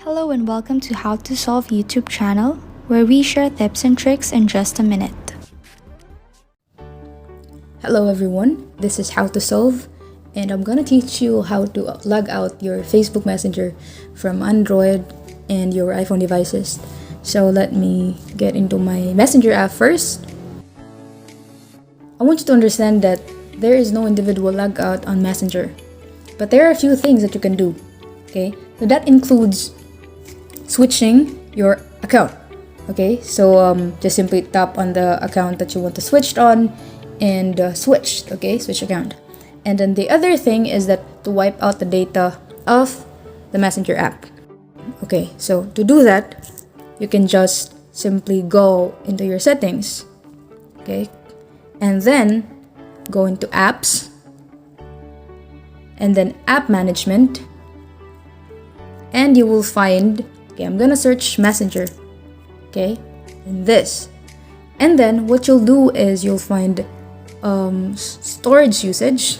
Hello and welcome to How to Solve YouTube channel, where we share tips and tricks in just a minute. Hello everyone, this is How to Solve, and I'm gonna teach you how to log out your Facebook Messenger from Android and your iPhone devices. So let me get into my Messenger app first. I want you to understand that there is no individual logout on Messenger, but there are a few things that you can do. Okay, so that includes switching your account. Okay, so just simply tap on the account that you want to switch on and switch account. And then the other thing is that to wipe out the data of the Messenger app. Okay, so to do that, you can just simply go into your settings. Okay, and then go into apps and then app management, and you will find, okay, I'm gonna search Messenger, okay, in this, and then what you'll do is you'll find storage usage,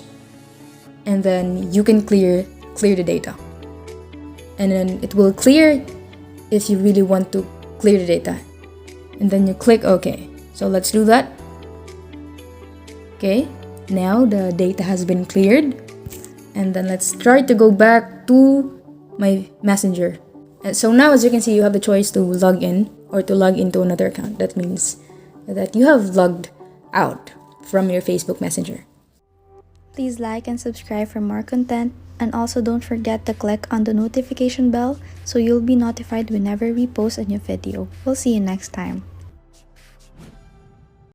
and then you can clear the data, and then it will clear if you really want to clear the data, and then you click OK. So let's do that. Okay, now the data has been cleared, and then let's try to go back to my Messenger. And so now, as you can see, you have the choice to log in or to log into another account. That means that you have logged out from your Facebook Messenger. Please like and subscribe for more content, and also don't forget to click on the notification bell so you'll be notified whenever we post a new video. We'll see you next time.